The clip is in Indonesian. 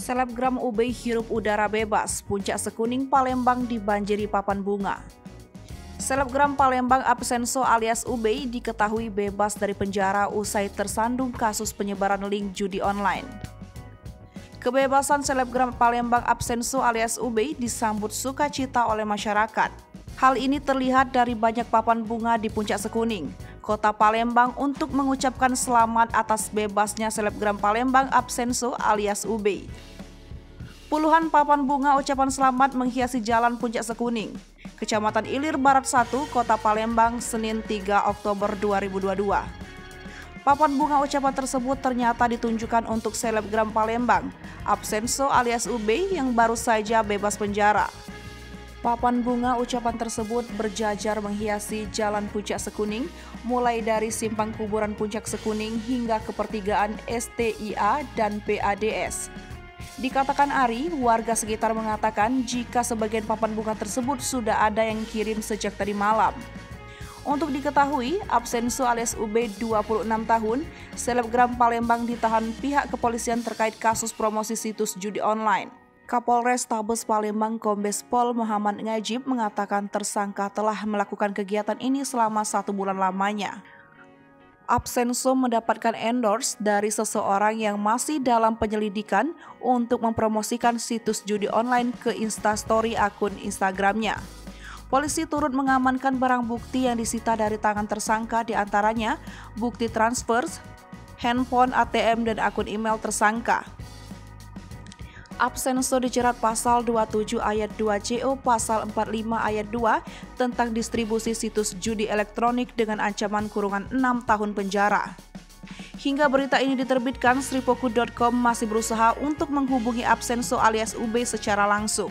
Selebgram UB hirup udara bebas, puncak Sekuning Palembang dibanjiri papan bunga. Selebgram Palembang Absenso alias UB diketahui bebas dari penjara usai tersandung kasus penyebaran link judi online. Kebebasan selebgram Palembang Absenso alias UB disambut sukacita oleh masyarakat. Hal ini terlihat dari banyak papan bunga di puncak Sekuning, Kota Palembang untuk mengucapkan selamat atas bebasnya selebgram Palembang Absenso alias UB. Puluhan papan bunga ucapan selamat menghiasi jalan puncak Sekuning, Kecamatan Ilir Barat 1, Kota Palembang, Senin 3 Oktober 2022. Papan bunga ucapan tersebut ternyata ditunjukkan untuk selebgram Palembang, Absenso alias UB yang baru saja bebas penjara. Papan bunga ucapan tersebut berjajar menghiasi jalan puncak Sekuning, mulai dari simpang kuburan puncak Sekuning hingga ke pertigaan STIA dan PADS. Dikatakan Ari, warga sekitar mengatakan jika sebagian papan bunga tersebut sudah ada yang kirim sejak tadi malam. Untuk diketahui, Absenso alias UB 26 tahun, selebgram Palembang ditahan pihak kepolisian terkait kasus promosi situs judi online. Kapolres Tabes Palembang Kombes Pol Muhammad Ngajib mengatakan tersangka telah melakukan kegiatan ini selama 1 bulan lamanya. Absenso mendapatkan endorse dari seseorang yang masih dalam penyelidikan untuk mempromosikan situs judi online ke Instastory akun Instagramnya. Polisi turut mengamankan barang bukti yang disita dari tangan tersangka, diantaranya bukti transfer, handphone, ATM, dan akun email tersangka. Absenso dijerat pasal 27 ayat 2 CO pasal 45 ayat 2 tentang distribusi situs judi elektronik dengan ancaman kurungan 6 tahun penjara. Hingga berita ini diterbitkan, Sripoku.com masih berusaha untuk menghubungi Absenso alias UB secara langsung.